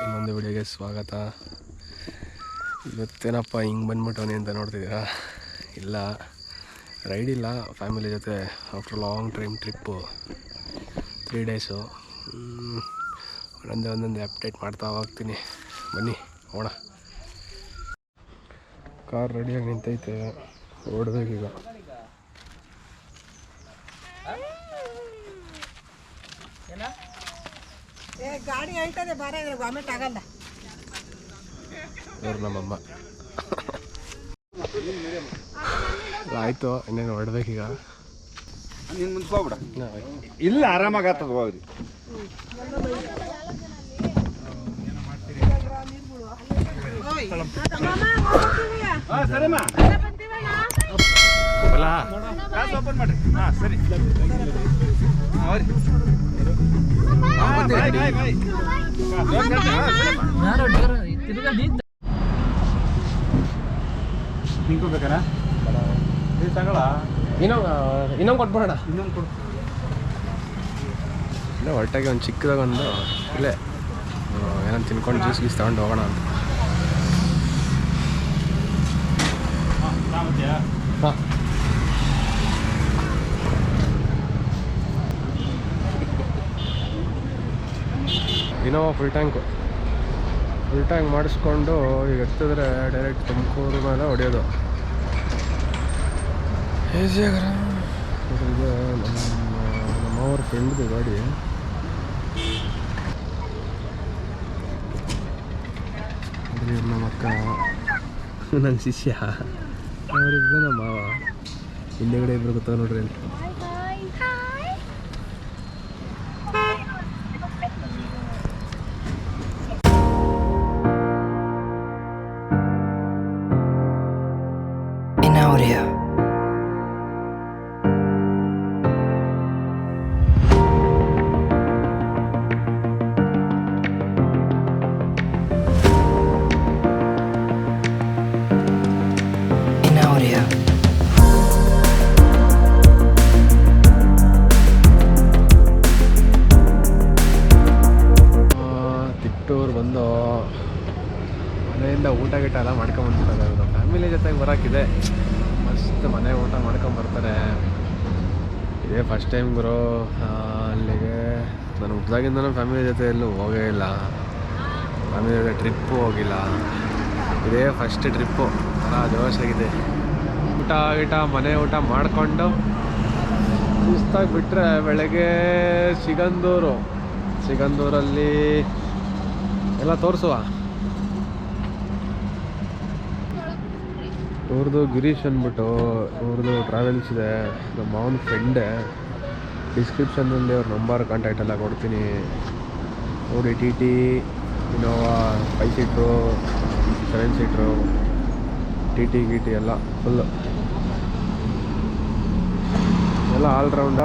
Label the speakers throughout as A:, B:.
A: ಇನ್ನೊಂದು ವಿಡಿಯೋಗೆ ಸ್ವಾಗತ. ಇವತ್ತೇನಪ್ಪ ಹಿಂಗೆ ಬಂದ್ಬಿಟ್ಟವನಿ ಅಂತ ನೋಡ್ತಿದ್ದೀರಾ? ಇಲ್ಲ, ರೈಡ್ ಇಲ್ಲ, ಫ್ಯಾಮಿಲಿ ಜೊತೆ ಆಫ್ಟರ್ ಲಾಂಗ್ ಟ್ರಿಪ್ಪು 3 ಡೇಸು. ಒಂದೊಂದೇ ಅಪ್ಡೇಟ್ ಮಾಡ್ತಾ ಹೋಗ್ತೀನಿ, ಬನ್ನಿ ಹೋಗೋಣ. ಕಾರ್ ರೆಡಿಯಾಗಿ ನಿಂತೈತೆ, ಓಡಬೇಕೀಗ.
B: ಗಾಡಿ ಹೇಳ್ತದೆ ಬಾರ, ವಾಮಿಟ್ ಆಗಲ್ಲ.
A: ಅವ್ರು ನಮ್ಮಮ್ಮ. ಆಯಿತು, ಇನ್ನೇನು ಹೊರಡ್ಬೇಕೀಗ.
C: ನೀನು ಮುಂದ್ಕೋಗ್ಬಿಡ, ಇಲ್ಲ ಆರಾಮಾಗತ್ತದ ಹೋಗ್ರಿ. ಸರಿಮ್ಮ ಓಪನ್ ಮಾಡ್ರಿ. ಹಾಂ ಸರಿ, ನಿಂಕೋಬೇಕಾರ ತಗೊಳ.
A: ಇನ್ನೊಂದು ಕೊಟ್ಬಿಡೋಣ.
C: ಇನ್ನೊಂದು ಕೊಡು.
A: ಇಲ್ಲ, ಹೊರಟಾಗಿ ಒಂದು ಚಿಕ್ಕದಾಗ ಒಂದು ಇಲ್ಲೇ ಏನಂತ ತಿನ್ಕೊಂಡು ಜ್ಯೂಸ್ ಗೀಸ್ ತಗೊಂಡು ಹೋಗೋಣ ಅಂತ. ಹಾಂ, ಇನ್ನೋವಾ ಫುಲ್ ಟ್ಯಾಂಕ್ ಮಾಡಿಸ್ಕೊಂಡು ಈಗ ಎತ್ತಿದ್ರೆ ಡೈರೆಕ್ಟ್ ತುಮಕೂರು ಮೇಲೆ ಹೊಡೆಯೋದು. ಈಸಿಯಾಗ್ರ ಇದು ನಮ್ಮವ್ರ ಫ್ರೆಂಡ್ದು ಗಾಡಿ. ನಮ್ಮ ಅಕ್ಕ, ನನ್ನ ಶಿಷ್ಯ, ಅವರಿಬ್ಬರು ನಮ್ಮ ಮಾವ. ಹಿಂದೆಗಡೆ ಇಬ್ಬರು ಗೊತ್ತಾಗ ನೋಡ್ರಿ ಅಲ್ಲಿ. ಬಂದು ಮನೆಯಿಂದ ಊಟ ಗಿಟ ಎಲ್ಲ ಮಾಡ್ಕೊಂಬಂದ್ಬಿಟ್ಟಾರೆ. ನಮ್ಮ ಫ್ಯಾಮಿಲಿ ಜೊತೆಗೆ ಬರೋಕ್ಕಿದೆ, ಮಸ್ತ್ ಮನೆ ಊಟ ಮಾಡ್ಕೊಂಬರ್ತಾರೆ. ಇದೇ ಫಸ್ಟ್ ಟೈಮ್ ಗುರು ಅಲ್ಲಿಗೆ. ನಾನು ಹುಟ್ಟಿದಾಗಿಂದ ಫ್ಯಾಮಿಲಿ ಜೊತೆ ಎಲ್ಲೂ ಹೋಗೇ ಇಲ್ಲ, ಫ್ಯಾಮಿಲಿ ಜೊತೆ ಟ್ರಿಪ್ಪು ಹೋಗಿಲ್ಲ. ಇದೇ ಫಸ್ಟ್ ಟ್ರಿಪ್ಪು, ಥರ ಜೋಶಾಗಿದೆ. ಊಟ ಗಿಟ ಮನೆ ಊಟ ಮಾಡಿಕೊಂಡು ಸುಸ್ತಾಗಿ ಬಿಟ್ಟರೆ ಬೆಳಗ್ಗೆ ಸಿಗಂದೂರಲ್ಲಿ ಎಲ್ಲ ತೋರಿಸುವ. ಇವ್ರದ್ದು ಗಿರೀಶ್ ಅಂದ್ಬಿಟ್ಟು ಇವ್ರದ್ದು ಟ್ರಾವೆಲ್ಸ್ ಇದೆ, ನಮ್ಮ ಮಾವನ ಫ್ರೆಂಡೇ. ಡಿಸ್ಕ್ರಿಪ್ಷನ್ನಲ್ಲಿ ಅವ್ರ ನಂಬರ್ ಕಾಂಟ್ಯಾಕ್ಟ್ ಎಲ್ಲ ಕೊಡ್ತೀನಿ. ನೋಡಿ, TT Innova 5 seater 7 seater TT ಎಲ್ಲ ಫುಲ್ಲು ಎಲ್ಲ ಆಲ್ರೌಂಡ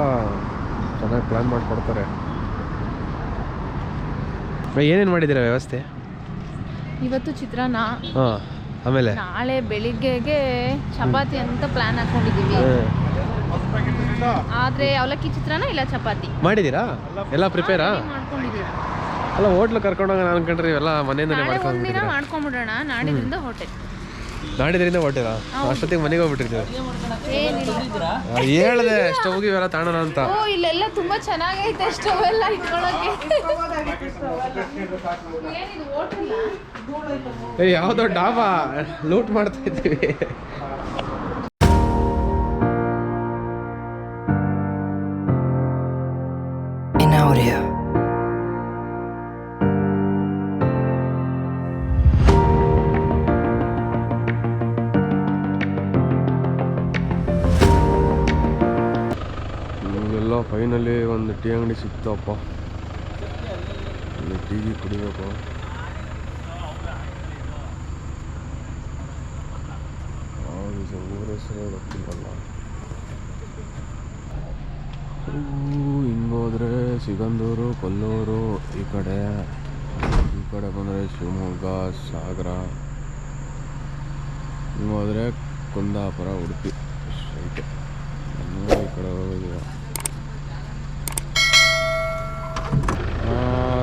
A: ಚೆನ್ನಾಗಿ ಪ್ಲ್ಯಾನ್ ಮಾಡಿಕೊಡ್ತಾರೆ. ಏನೇನು ಮಾಡಿದ್ದೀರಾ ವ್ಯವಸ್ಥೆ?
D: ಇವತ್ತು ಚಿತ್ರಾನ್ನ,
A: ಆಮೇಲೆ
D: ನಾಳೆ ಬೆಳಿಗ್ಗೆಗೆ ಚಪಾತಿ ಅಂತ ಪ್ಲಾನ್ ಹಾಕೊಂಡಿದ್ದೀವಿ. ಆದ್ರೆ ಅವಲಕ್ಕಿ ಚಿತ್ರಾನ್ನ ಇಲ್ಲ ಚಪಾತಿ
A: ಮಾಡಿದ್ದೀರಾ? ಎಲ್ಲ ಪ್ರಿಪೇರಾ
D: ಮಾಡ್ಕೊಂಡಿದ್ದೀವಿ.
A: ಅಲ್ಲ, ಹೋಟ್ಲು ಕರ್ಕೊಂಡೋಗ ನಾನು ಅನ್ಕೊಂಡ್ರಿ ಎಲ್ಲ ಮನೆಯಿಂದನೇ
D: ಒಂದಿನ ಮಾಡ್ಕೊಂಡ್ಬಿಡೋಣ, ನಾಡಿದ್ರಿಂದ ಹೋಟೆಲ್.
A: ನಾಡಿದ್ರಿಂದ ಹೋಟೆಲಾ? ಅಷ್ಟೊತ್ತಿಗೆ ಮನೆಗೆ ಹೋಗ್ಬಿಟ್ಟಿರ್ತೀವಿ. ಹೇಳಿದೆ ಸ್ಟವ್ಗೆ ಇವೆಲ್ಲ ತಾಣೋಣ ಅಂತ.
D: ಇಲ್ಲೆಲ್ಲ ತುಂಬಾ ಚೆನ್ನಾಗೈತೆ ಸ್ಟವ್ ಎಲ್ಲ ಇಟ್ಕೊಳ್ಳೋಕೆ.
A: ಯಾವುದೋ ಡಾಬಾ ಲೂಟ್ ಮಾಡ್ತಾ ಇದ್ದೀವಿ. ಫೈನಲಿ ಒಂದು ಟೀ ಅಂಗಡಿ ಸಿಕ್ತಪ್ಪ. ಟೀ ಕುಡಿಬೇಕು. ಊರ ಹೆಸರು ಗೊತ್ತಿಲ್ಲಲ್ಲ. ಹಿಂಗೋದ್ರೆ ಸಿಗಂದೂರು, ಕೊಲ್ಲೂರು, ಈ ಕಡೆ ಬಂದರೆ ಶಿವಮೊಗ್ಗ, ಸಾಗರ, ಹಿಂಗೋದ್ರೆ ಕುಂದಾಪುರ, ಉಡುಪಿ ಸ್ಟ್ರೈಟ್. ಈ ಕಡೆ ಹೋಗಿದ್ದೀರ.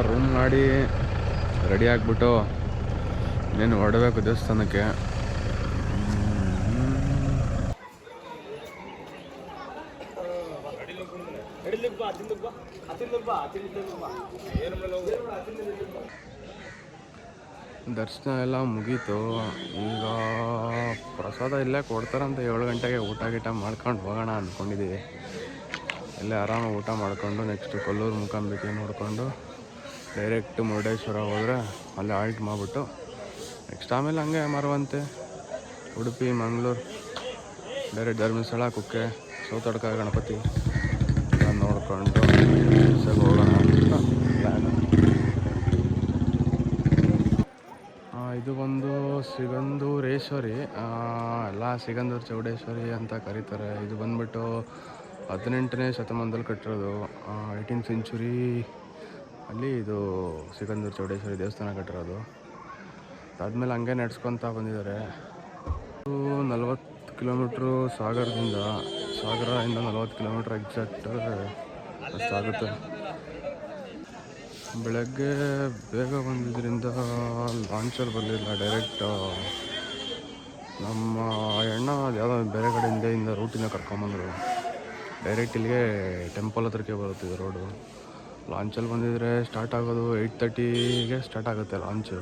A: ರೂಮ್ ಮಾಡಿ ರೆಡಿ ಆಗಿಬಿಟ್ಟು ಇನ್ನೇನು ಹೊರಡಬೇಕು ದೇವಸ್ಥಾನಕ್ಕೆ. ದರ್ಶನ ಎಲ್ಲ ಮುಗೀತು. ಈಗ ಪ್ರಸಾದ ಇಲ್ಲೇ ಕೊಡ್ತಾರಂತ 7 ಗಂಟೆಗೆ ಊಟ ಗೀಟ ಮಾಡ್ಕೊಂಡು ಹೋಗೋಣ ಅಂದ್ಕೊಂಡಿದ್ದೀವಿ. ಇಲ್ಲೇ ಆರಾಮಾಗಿ ಊಟ ಮಾಡಿಕೊಂಡು ನೆಕ್ಸ್ಟ್ ಕೊಲ್ಲೂರು ಮೂಕಾಂಬಿಕೆ ನೋಡಿಕೊಂಡು ಡೈರೆಕ್ಟ್ ಮುರುಡೇಶ್ವರ ಹೋದರೆ ಅಲ್ಲಿ ಆಲ್ಟ್ ಮಾಡಿಬಿಟ್ಟು ನೆಕ್ಸ್ಟ್ ಆಮೇಲೆ ಹಂಗೆ ಮರವಂತೆ ಉಡುಪಿ ಮಂಗಳೂರು ಡೈರೆಕ್ಟ್ ಧರ್ಮಸ್ಥಳ ಕುಕ್ಕೆ ಸೌತಡ್ಕ ಗಣಪತಿ ನೋಡಿಕೊಂಡು ಹೋಗೋಣ ಅಂತ ಪ್ಲ್ಯಾನು. ಇದು ಒಂದು ಸಿಗಂದೂರೇಶ್ವರಿ, ಎಲ್ಲ ಸಿಗಂದೂರು ಚೌಡೇಶ್ವರಿ ಅಂತ ಕರೀತಾರೆ. ಇದು ಬಂದ್ಬಿಟ್ಟು 18ನೇ ಶತಮಾನದಲ್ಲಿ ಕಟ್ಟಿರೋದು. 18th ಸೆಂಚುರಿ ಅಲ್ಲಿ ಇದು ಸಿಗಂದೂರು ಚೌಡೇಶ್ವರಿ ದೇವಸ್ಥಾನ ಕಟ್ಟಿರೋದು. ಅದಾದಮೇಲೆ ಹಂಗೆ ನಡೆಸ್ಕೊತಾ ಬಂದಿದ್ದಾರೆ. 40 ಕಿಲೋಮೀಟ್ರು ಸಾಗರದಿಂದ 40 ಕಿಲೋಮೀಟ್ರ್ ಎಕ್ಸಾಕ್ಟ್ ಅಷ್ಟಾಗುತ್ತೆ. ಬೆಳಗ್ಗೆ ಬೇಗ ಬಂದಿದ್ದರಿಂದ ಲಾಂಚಲ್ಲಿ ಬರಲಿಲ್ಲ. ಡೈರೆಕ್ಟ್ ನಮ್ಮ ಅಣ್ಣ ಯಾವುದೋ ಬೇರೆ ಕಡೆಯಿಂದ ರೂಟಿನ ಕರ್ಕೊಂಬಂದರು. ಡೈರೆಕ್ಟ್ ಇಲ್ಲಿಗೆ ಟೆಂಪಲ್ ಹತ್ರಕ್ಕೆ ಬರುತ್ತಿದೆ ರೋಡು. ಲಾಂಚಲ್ಲಿ ಬಂದಿದ್ರೆ ಸ್ಟಾರ್ಟ್ ಆಗೋದು 8:30ಗೆ ಸ್ಟಾರ್ಟ್ ಆಗುತ್ತೆ ಲಾಂಚು.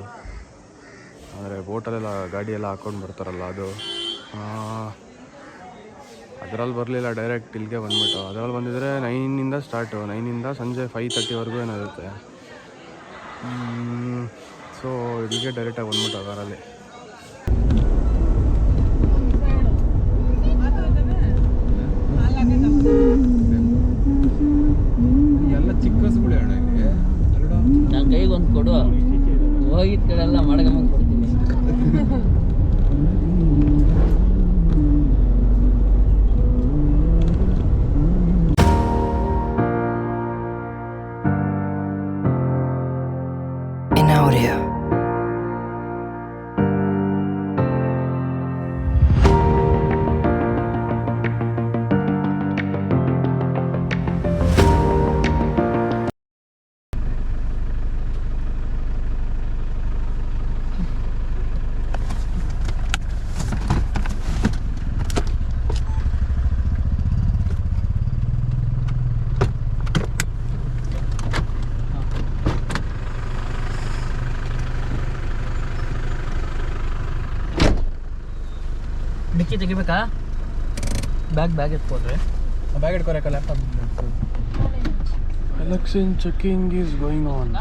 A: ಅಂದರೆ ಬೋಟಲ್ಲೆಲ್ಲ ಗಾಡಿಯೆಲ್ಲ ಹಾಕ್ಕೊಂಡು ಬರ್ತಾರಲ್ಲ ಅದು. ಅದರಲ್ಲಿ ಬರಲಿಲ್ಲ, ಡೈರೆಕ್ಟ್ ಇಲ್ಲಿಗೆ ಬಂದುಬಿಟ್ಟು. ಅದರಲ್ಲಿ ಬಂದಿದ್ರೆ 9ಇಂದ ಸ್ಟಾರ್ಟು, 9ಇಂದ ಸಂಜೆ 5:30ವರೆಗೂ ಏನಿರುತ್ತೆ. ಸೊ ಇಲ್ಲಿಗೆ ಡೈರೆಕ್ಟಾಗಿ ಬಂದ್ಬಿಟ್ಟು ಅದರಲ್ಲಿ.
C: ಎಲ್ಲ ಚಿಕ್ಕ ಹಸುಗಳೇ ಅಣ್ಣ ಇಲ್ಲಿ.
E: ನನ್ನ ಕೈಗೆ ಒಂದು ಕೊಡು, ಹೋಗಿದ್ದ ಕಡೆ ಎಲ್ಲ ಮಾಡ್ಕೊಂಬಂದು ಕೊಡ್ತೀನಿ. ಡಿಕ್ಕಿ ತೆಗಿಬೇಕಾ? ಬ್ಯಾಗ್ ಎತ್ಕೊಡ್ರಿ.
A: ಬ್ಯಾಗ್ ಇಟ್ಕೊರಕ್ಕ laptop. Election checking is going on.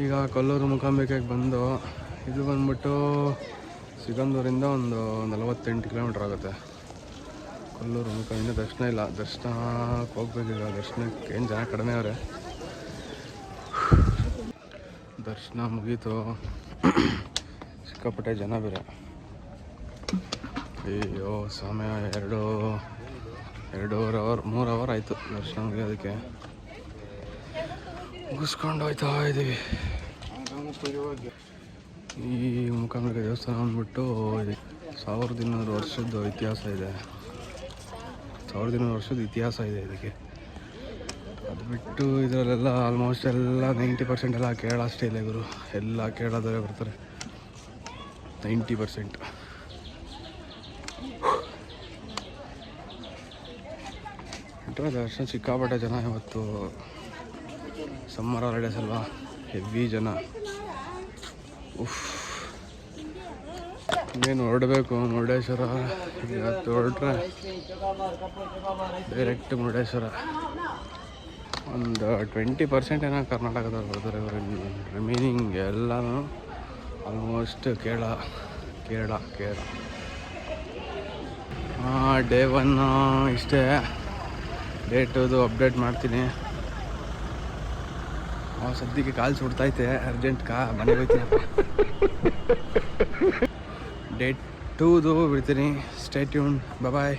A: ಈಗ ಕೊಲ್ಲೂರು ಮೂಕಾಂಬಿಕೆಗೆ ಬಂದು, ಇದು ಬಂದ್ಬಿಟ್ಟು ಸಿಗಂದೂರಿಂದ ಒಂದು 48 ಕಿಲೋಮೀಟ್ರ್ ಆಗುತ್ತೆ. ಕೊಲ್ಲೂರು ಮೂಕಾಂಬಿಕೆ ದರ್ಶನ ಇಲ್ಲ, ದರ್ಶನಕ್ಕೆ ಹೋಗ್ಬೇಕೀಗ. ದರ್ಶನಕ್ಕೆ ಏನು ಜನ ಕಡಿಮೆ ಅವರೇ. ದರ್ಶನ ಮುಗೀತು, ಸಿಕ್ಕಾಪಟ್ಟೆ ಜನ ಬೇರೆ. ಅಯ್ಯೋ ಸಮಯ 2.5 ಅವರ್ 3 ಅವರ್ ಆಯಿತು ದರ್ಶನ ಮುಗಿಯೋದಕ್ಕೆ. ಮುಗಿಸ್ಕೊಂಡು ಹೋಯ್ತಾ ಇದ್ದೀವಿ. ಈ ಮೂಕಾಂಬಿಕೆ ದೇವಸ್ಥಾನ ಅಂದ್ಬಿಟ್ಟು 1200 ವರ್ಷದ ಇತಿಹಾಸ ಇದೆ. 1200 ವರ್ಷದ ಇತಿಹಾಸ ಇದೆ ಇದಕ್ಕೆ. ಅದು ಬಿಟ್ಟು ಇದರಲ್ಲೆಲ್ಲ ಆಲ್ಮೋಸ್ಟ್ ಎಲ್ಲ 90% ಎಲ್ಲ ಕೇರಳ ಸ್ಟೈಲೇ ಗುರು. ಎಲ್ಲ ಕೇರಳದವರೇ ಬರ್ತಾರೆ, 90%. ಬಿಟ್ಟರೆ ದರ್ಶನ ಸಿಕ್ಕಾಪಟ್ಟೆ ಜನ. ಇವತ್ತು ಸಮ್ಮರ್ ಹಾಲಿಡೇಸ್ ಅಲ್ವಾ, ಹೆವಿ ಜನ. ಇನ್ನೇನು ಹೊರಡಬೇಕು ಮುರುಡೇಶ್ವರ. ಇವತ್ತು ಹೊರಟ್ರೆ ಡೈರೆಕ್ಟ್ ಮುರುಡೇಶ್ವರ. ಒಂದು 20% ಏನೋ ಕರ್ನಾಟಕದವ್ರು ಬರ್ತಾರೆ. ರಿಮೈನಿಂಗ್ ಎಲ್ಲನೂ ಆಲ್ಮೋಸ್ಟ್ ಕೇರಳ. ಡೇ 1 ಇಷ್ಟೇ. ಡೇ 2 ಅಪ್ಡೇಟ್ ಮಾಡ್ತೀನಿ. ಸದ್ಯಕ್ಕೆ ಕಾಲು ಸುಡ್ತೈತೆ, ಅರ್ಜೆಂಟ್ ಮನೆಗೆ ಹೋಗ್ತೀನಿ. ಡೇ 2 ಬಿಡ್ತೀನಿ. Stay tune. ಬಾಯ್.